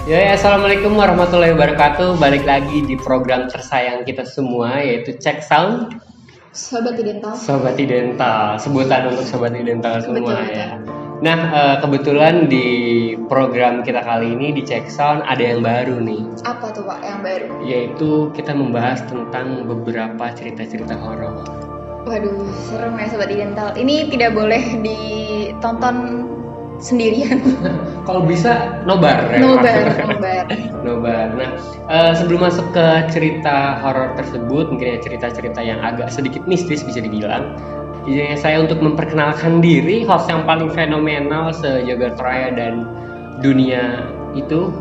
Assalamualaikum warahmatullahi wabarakatuh. Balik lagi di program tersayang kita semua, yaitu Cek Sound Sobat Dental. Sobat Dental. Sebutan untuk Sobat Dental semua Betul. ya. Nah, kebetulan di program kita kali ini di Cek Sound ada yang baru nih. Apa tuh Pak yang baru? Yaitu kita membahas tentang beberapa cerita-cerita horor. Waduh, serem ya Sobat Dental. Ini tidak boleh ditonton sendirian. Kalau bisa nobar ya. Nobar. Nah, sebelum masuk ke cerita horor tersebut, mungkin ya cerita-cerita yang agak sedikit mistis bisa dibilang. Izinnya saya untuk memperkenalkan diri, host yang paling fenomenal se-Jagat Raya dan dunia itu.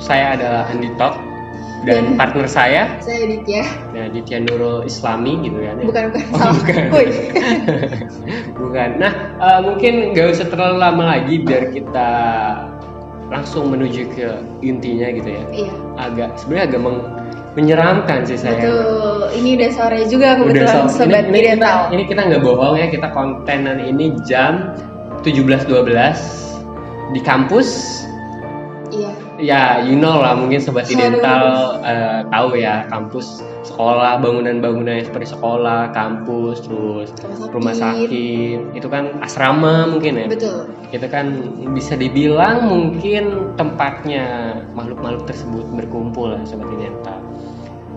Saya adalah Andi Talk dan partner saya Ditya. Nah, Ditya Nurul Islami gitu kan ya. Bukan salah. Bukan. Bukan. Nah, mungkin nggak usah terlalu lama lagi biar kita langsung menuju ke intinya gitu ya. Iya. Sebenarnya agak menyeramkan sih saya. Betul. Ini udah sore juga kebetulan Sobat Dental. Ini kita nggak bohong ya, kita kontenan ini jam 17.12 di kampus. Iya. Ya, you know lah, mungkin Sobat Dental tahu ya, kampus, sekolah, bangunan-bangunan seperti sekolah, kampus, terus rumah sakit, itu kan asrama mungkin ya. Betul. Itu kan bisa dibilang mungkin tempatnya makhluk-makhluk tersebut berkumpul lah Sobat Dental.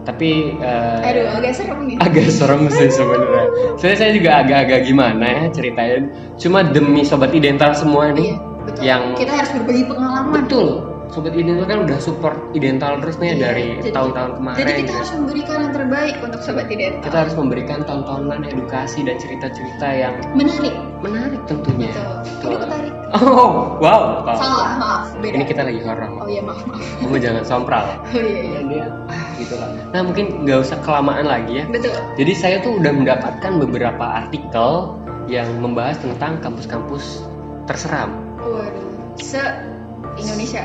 Tapi agak serem nih. Agak serem sih sebenarnya. Saya juga agak-agak gimana ya ceritain. Cuma demi Sobat Dental semua nih. Iya, betul. Yang kita harus berbagi pengalaman. Betul. Sobat Idental kan udah support Idental terus nih dari tahun-tahun kemarin. Jadi kita harus memberikan yang terbaik untuk Sobat Idental. Kita harus memberikan tontonan, edukasi dan cerita-cerita yang menarik tentunya. Betul. Ini ketarik. Oh, wow. Salah, maaf. Beda. Ini kita lagi horor. Oh iya, maaf. Kamu jangan sompral. Oh iya. Dia gitu lah. Nah, mungkin nggak usah kelamaan lagi ya. Betul. Jadi saya tuh udah mendapatkan beberapa artikel yang membahas tentang kampus-kampus terseram. Waduh, se-Indonesia.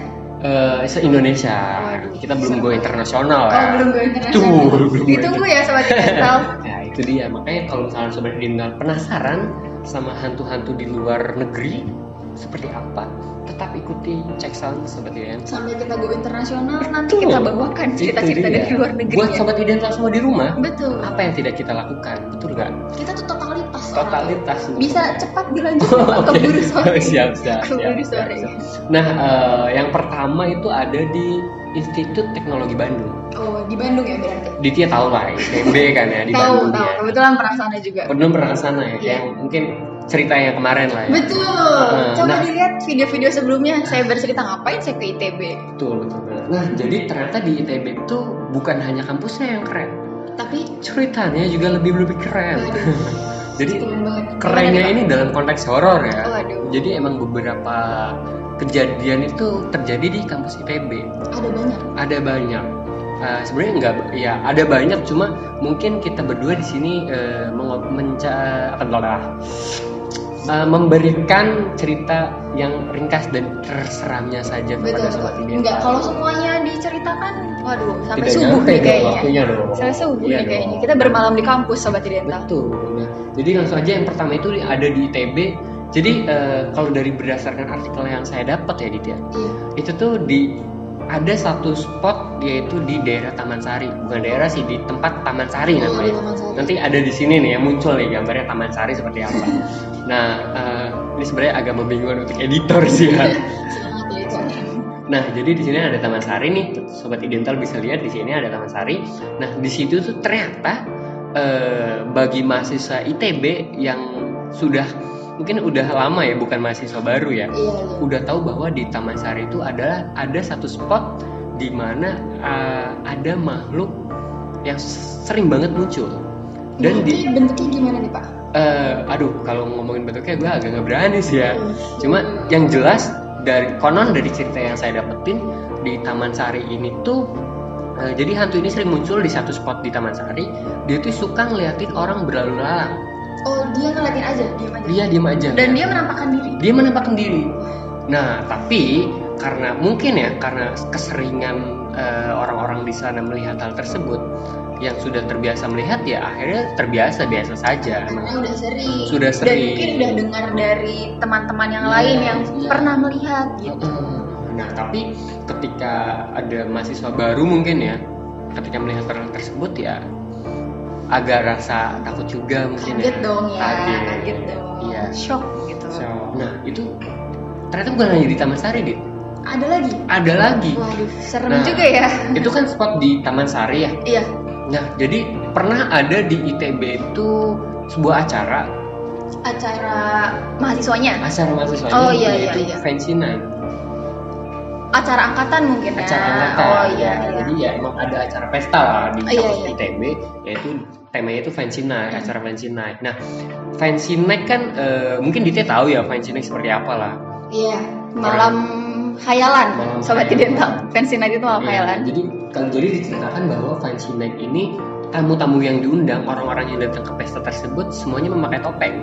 Se-Indonesia. Kita belum go internasional ya. Belum go internasional. Ditunggu ya Sobat Dental. Nah, itu dia. Makanya kalau misalnya Sobat Dental penasaran sama hantu-hantu di luar negeri seperti apa, tetap ikuti Cek Sound Sobat Dental. Sampai kita go internasional, nanti kita bawakan cerita-cerita dari luar negeri. Buat Sobat Dental semua di rumah. Betul. Apa yang tidak kita lakukan? Betul nggak? Kita tuh totalitas. Bisa cepat dilanjutkan keburu sore. Siap. Keburu sore. Nah, yang pertama itu ada di Institut Teknologi Bandung. Oh, di Bandung ya berarti. Ditya tahu lah, ITB kan ya di Bandung. Tahu. Kebetulan pernah sana juga. Pernah ke sana ya. Yang mungkin cerita yang kemarin lah ya. Betul. Coba dilihat video-video sebelumnya saya bercerita ngapain saya ke ITB. Betul. Nah, jadi ternyata di ITB itu bukan hanya kampusnya yang keren, tapi ceritanya juga lebih keren. Jadi kerennya ini dalam konteks horor ya. Waduh. Jadi emang beberapa kejadian itu terjadi di kampus ITB. Ada banyak. Sebenarnya enggak, ya ada banyak, cuma mungkin kita berdua di sini memberikan cerita yang ringkas dan terseramnya saja kepada Sobat Dental. Enggak, kalau semuanya diceritakan, waduh, sampai subuh nih kayaknya. Sampai subuh nih kayaknya. Kita bermalam di kampus Sobat Dental. Betul. Nah, jadi langsung aja yang pertama itu ada di ITB. Jadi kalau dari berdasarkan artikel yang saya dapat ya Ditya, itu tuh ada satu spot yaitu di daerah Taman Sari, bukan daerah sih, di tempat Taman Sari namanya. Nanti ada di sini nih ya, muncul nih gambarnya Taman Sari seperti apa. Nah, ini sebenarnya agak membingungkan untuk editor sih ya. Nah, jadi di sini ada Taman Sari nih, Sobat Dental bisa lihat di sini ada Taman Sari. Nah, di situ tuh ternyata bagi mahasiswa ITB yang mungkin udah lama ya, bukan mahasiswa baru ya. Udah tahu bahwa di Taman Sari itu ada satu spot di mana ada makhluk yang sering banget muncul. Dan bentuknya gimana nih Pak? Kalau ngomongin bentuknya gue agak nggak berani sih ya. Cuma yang jelas dari cerita yang saya dapetin di Taman Sari ini tuh, jadi hantu ini sering muncul di satu spot di Taman Sari. Dia tuh suka ngeliatin orang berlalu lalang. Oh, dia ngeliatin aja, diam aja. Dia diam aja. Dan dia menampakkan diri. Nah, tapi karena keseringan orang-orang di sana melihat hal tersebut, yang sudah terbiasa melihat ya akhirnya biasa saja. Karena udah Sudah sering. Dan mungkin udah dengar dari teman-teman yang lain yang pernah melihat gitu. Nah tapi ketika ada mahasiswa baru mungkin ya, ketika melihat hal tersebut ya agak rasa takut juga mungkin. Kaget dong ya. Kaget dong. Iya. Shock gitu. Nah itu ternyata bukan hanya di Taman Sari, Dit. Ada lagi? Ada lagi. Waduh, serem juga ya. Itu kan spot di Taman Sari ya? Iya. Nah, jadi pernah ada di ITB itu sebuah acara mahasiswanya? Acara mahasiswanya. Oh iya. Fancy Night. Acara angkatan mungkin ya? Acara angkatan. Oh iya. Jadi ya emang ada acara pesta lah di kampus iya. ITB, yaitu temanya itu Fancy Night, acara Fancy Night. Nah, Fancy Night kan mungkin Dite tahu ya Fancy Night seperti apa lah. Iya, malam khayalan, Sobat Dental. Fancy Night itu malam khayalan. Jadi diceritakan bahwa Fancy Night ini tamu-tamu yang diundang, orang-orang yang datang ke pesta tersebut semuanya memakai topeng.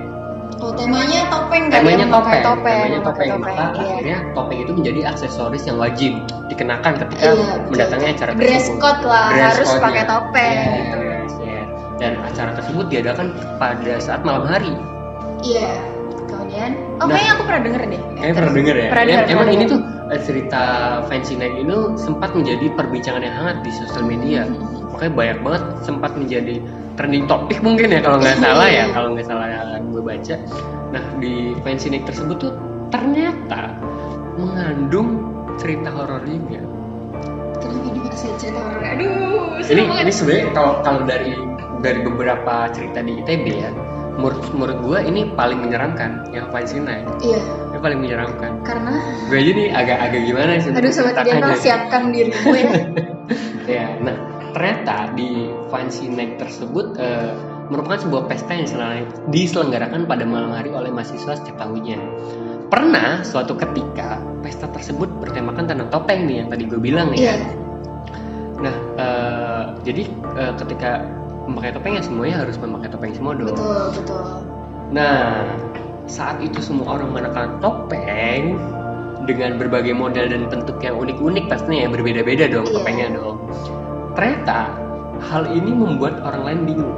Oh, temanya topeng kan? Temanya topeng. Topeng. Maka akhirnya topeng itu menjadi aksesoris yang wajib dikenakan ketika mendatangi acara tersebut. Dress code lah, harus pakai topeng gitu. Yes. Dan acara tersebut diadakan pada saat malam hari. Iya. Kemudian, kayaknya aku pernah denger deh. Pernah denger ya? Emang denger. ini tuh cerita Fancy Night ini sempat menjadi perbincangan yang hangat di sosial media. Makanya banyak banget sempat menjadi trending topik mungkin ya kalau nggak salah ya, kalau nggak salah yang gue baca. Nah di Fancy Night tersebut tuh ternyata mengandung cerita horor juga. Kenapa dikasih cerita horor? Aduh, ini sebenarnya kalau dari beberapa cerita di ITB ya, menurut gue ini paling menyeramkan yang Fancy Night. Iya. Ini paling menyeramkan. Karena gue aja nih agak gimana sih? Aduh Sobat Dental, siapkan dirimu ya. Ya, nah ternyata di Fancy Night tersebut merupakan sebuah pesta yang diselenggarakan pada malam hari oleh mahasiswa setiap tahunnya. Pernah suatu ketika pesta tersebut bertemakan tentang topeng nih yang tadi gue bilang ya. Nah, jadi ketika memakai topeng ya semuanya harus memakai topeng semua dong. Betul. Nah, saat itu semua orang mengenakan topeng dengan berbagai model dan bentuk yang unik-unik pastinya ya, berbeda-beda dong topengnya dong. Ternyata hal ini membuat orang lain bingung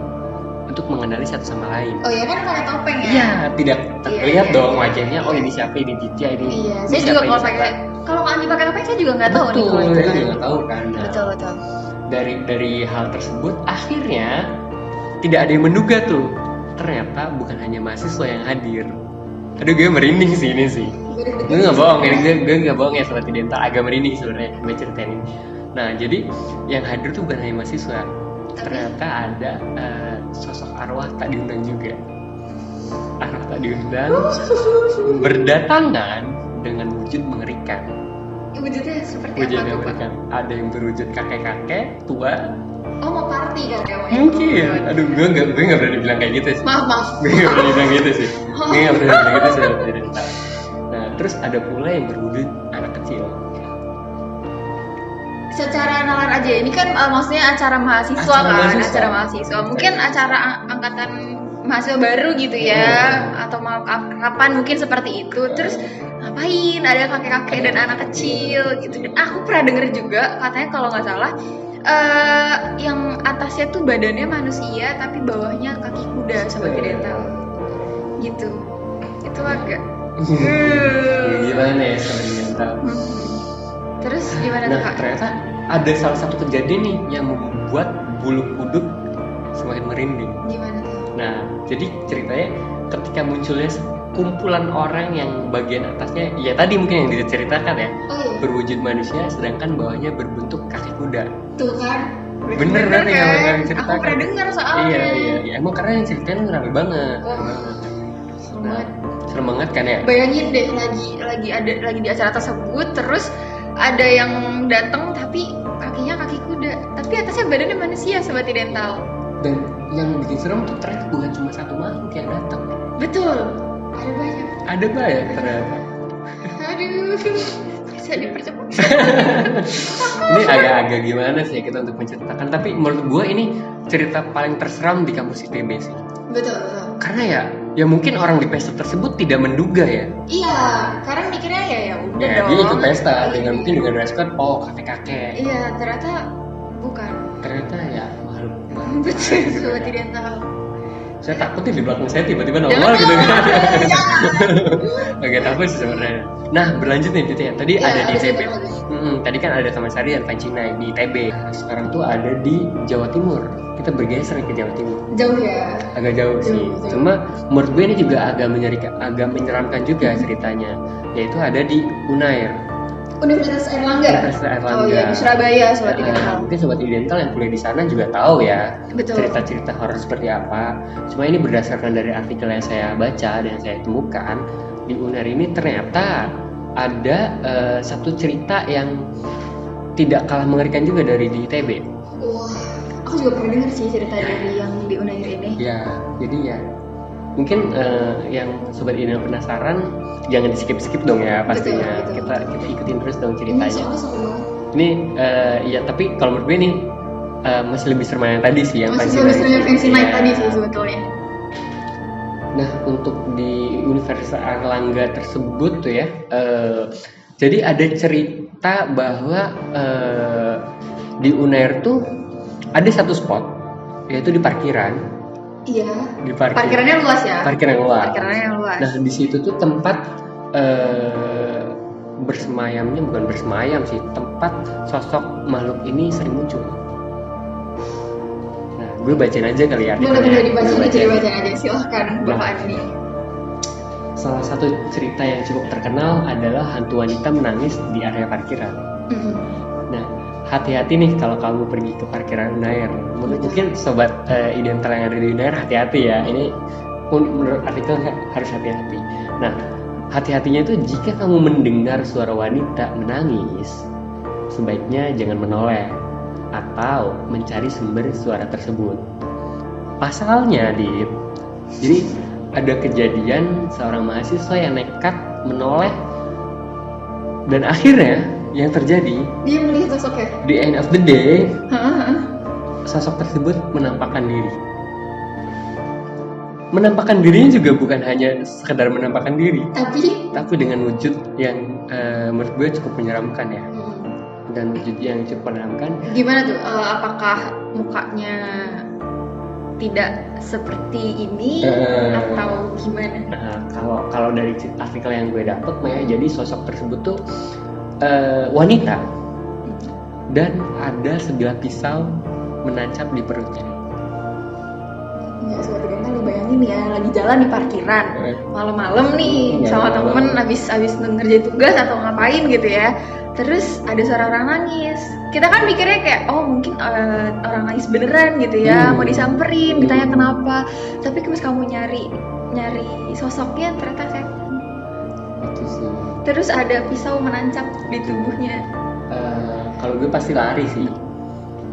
untuk mengenali satu sama lain. Oh ya kan pakai topeng ya? Iya, tidak terlihat dong wajahnya. Oh ini siapa, ini Ditya, ini. Iya, saya juga kalau Andi pakai topeng saya juga nggak tahu nih. Betul, saya juga nggak tahu kan. Nah, betul. Dari hal tersebut akhirnya tidak ada yang menduga tuh. Ternyata bukan hanya mahasiswa yang hadir. Aduh gue merinding sih ini sih. Gue nggak bohong, gue nggak bohong ya Sobat Dental, agak merinding sebenarnya gue ceritain ini. Nah jadi yang hadir tuh bukan hanya mahasiswa, ternyata ada sosok arwah tak diundang juga. Arwah tak diundang berdatangan dengan wujud mengerikan. Wujudnya seperti Wujudnya apa tuh Pak? mengerikan. Ada yang berwujud kakek-kakek tua. Oh mau party kan ya? Mungkin. Aduh gue nggak berani bilang kayak gitu sih. Maaf. Gue nggak berani bilang gitu sih. Nah terus ada pula yang berwujud anak kecil. Secara nalar aja, ini kan maksudnya acara mahasiswa. Acara mahasiswa. Mungkin acara angkatan mahasiswa baru gitu ya, atau mau kapan mungkin seperti itu. Terus ngapain ada kakek-kakek dan anak kecil gitu. Dan aku pernah denger juga katanya kalau nggak salah yang atasnya tuh badannya manusia tapi bawahnya kaki kuda Sobat Dental. Gitu. Itu agak gimana ya Sobat Dental? Terus gimana tuh Kak? Ternyata ada salah satu kejadian nih yang membuat bulu kuduk semakin merinding. Gimana tuh? Nah, jadi ceritanya ketika munculnya kumpulan orang yang bagian atasnya, ya tadi mungkin yang diceritakan ya, berwujud manusia, sedangkan bawahnya berbentuk kaki kuda. Tuh kan? Bener kan yang ceritakan? Aku pernah dengar soalnya. Iya. Emang karena yang ceritain rame banget. Serem banget kan ya? Bayangin deh lagi di acara tersebut, terus ada yang datang tapi kakinya kaki kuda, tapi atasnya badannya manusia Sobat Dental. Dan yang bikin serem tuh ternyata bukan cuma satu makhluk yang datang. Betul. Ada banyak ternyata. Aduh, bisa dipercepat. Ini agak-agak gimana sih kita untuk menceritakan, tapi menurut gue ini cerita paling terseram di kampus ITB sih. Betul. Karena ya mungkin orang di pesta tersebut tidak menduga ya. Iya, karena mikirnya ya udah dong. Dia ikut pesta dengan dress code, kakek-kakek. Iya, ternyata bukan. Ternyata ya makhluk. Betul, Sobat Dental. Saya takut nih di belakang saya tiba-tiba Jangan nongol gitu kan. jangan. Oke, takut sih sebenarnya. Nah, berlanjut nih Dit ya. Tadi Iya, ada di harus ITB. ada lagi. Tadi kan ada Taman Sari dan Pancinai di ITB. Sekarang tuh ada di Jawa Timur. Kita bergeser ke Jawa Timur. Jauh ya. Agak jauh sih. Jauh. Cuma menurut gue ini juga agak menyeramkan juga ceritanya. Yaitu ada di Unair. Universitas Airlangga. Universitas Airlangga. Oh iya, di Surabaya sobat Identital. Mungkin sobat Identital yang kuliah di sana juga tahu ya Betul. cerita-cerita horor seperti apa. Cuma ini berdasarkan dari artikel yang saya baca dan saya temukan di Unair ini ternyata ada satu cerita yang tidak kalah mengerikan juga dari di ITB. Wah, aku juga pernah dengar sih cerita dari yang di Unair ini. Ya, jadi ya mungkin yang sobat ini penasaran jangan di skip dong ya pastinya. Betul. Kita ikutin terus dong Ini ceritanya. soalnya seru banget. Ini ya tapi kalau menurut gue ini masih lebih serem yang tadi sih yang Masih Pancinai. lebih fancy night Iya. tadi sih sebetulnya. Nah untuk di Universitas Airlangga tersebut tuh ya, jadi ada cerita bahwa di Unair tuh ada satu spot yaitu di parkiran. Iya. Di parkir. Parkirannya luas ya. Parkiran luas. Parkirannya yang luas. Nah di situ tuh tempat bersemayamnya bukan bersemayam sih, tempat sosok makhluk ini sering muncul. Nah gue bacain aja kali ya. Boleh dibaca Gue aja, bacain. aja. Silahkan Bapak Andi. Salah satu cerita yang cukup terkenal adalah hantu wanita menangis di area parkiran. Nah, hati-hati nih kalau kamu pergi ke parkiran Unair. Mungkin sobat Identital yang ada di Unair hati-hati ya. Ini menurut artikel harus hati-hati. Nah, hati-hatinya itu jika kamu mendengar suara wanita menangis, sebaiknya jangan menoleh atau mencari sumber suara tersebut. Pasalnya, Dit, jadi ada kejadian seorang mahasiswa yang nekat menoleh dan akhirnya yang terjadi Dia melihat sosoknya. di end of the day Hah? sosok tersebut menampakkan diri. Menampakkan dirinya juga bukan hanya sekedar menampakkan diri, tapi dengan wujud yang menurut gue cukup menyeramkan ya. Dan wujud yang cukup menyeramkan. Gimana tuh? Apakah mukanya tidak seperti ini atau gimana? Kalau dari artikel yang gue dapet, Maya, jadi sosok tersebut tuh wanita dan ada sebilah pisau menancap di perutnya. Nggak suatu kali bayangin ya, lagi jalan di parkiran malam-malam nih sama temen abis ngerjain tugas atau ngapain gitu ya, terus ada suara orang nangis. Kita kan mikirnya kayak oh mungkin orang nangis beneran gitu ya, mau disamperin, ditanya kenapa, tapi pas kamu nyari sosoknya ternyata setan. Itu sih. Terus ada pisau menancap di tubuhnya. Kalau gue pasti lari sih.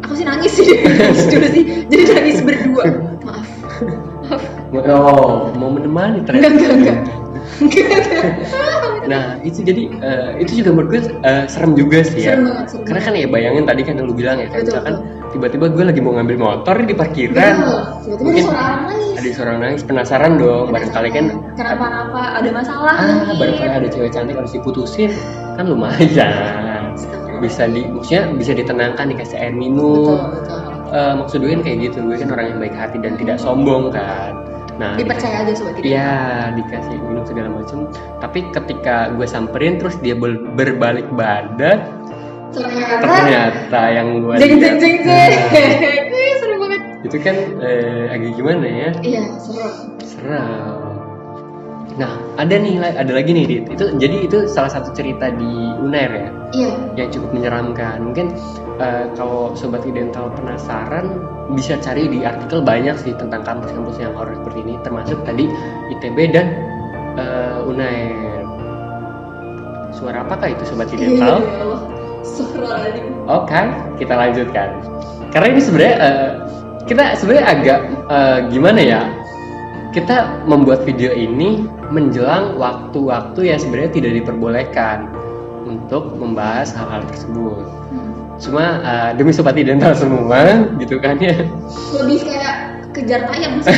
Aku sih nangis sih dulu sih, jadi nangis berdua. Maaf. Oh, mau menemani ternyata. Enggak. Nah itu jadi itu juga menurut gue serem juga sih ya. Serem banget. Karena kan ya bayangin tadi kan lu bilang ya kan, Betul, misalkan tiba-tiba gue lagi mau ngambil motor di parkiran, Tiba-tiba mungkin ada suara orang nangis. ada seorang nangis, penasaran dong, barangkali kan Kenapa ada masalah? barangkali ada cewek cantik harus diputusin, kan lumayan. Maksudnya bisa ditenangkan, dikasih air minum. Betul. Maksud gue kan kayak gitu, gue kan orang yang baik hati dan tidak sombong kan. Nah, Dipercaya aja sobat tidak. iya, dikasih minum segala macam. Tapi ketika gue samperin terus dia berbalik badan, ternyata yang gue jeng. Nah, Seru banget. itu kan agak gimana ya? Iya, seru. Nah, ada lagi nih, Dit. Itu salah satu cerita di Unair ya, Iya. yang cukup menyeramkan. Mungkin kalau sobat Identital penasaran bisa cari di artikel banyak sih tentang kampus-kampus yang horor seperti ini, termasuk tadi ITB dan Unair. Suara apakah itu sobat Identital? Suara lagi. Oke, kita lanjutkan. Karena ini sebenarnya kita sebenarnya agak gimana ya? Kita membuat video ini menjelang waktu-waktu yang sebenarnya tidak diperbolehkan untuk membahas hal-hal tersebut. Cuma demi sobat Identital semua, gitu kan ya. Lebih kayak kejar tayang sih.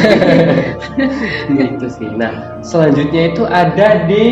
Gitu sih. Nah, selanjutnya itu ada di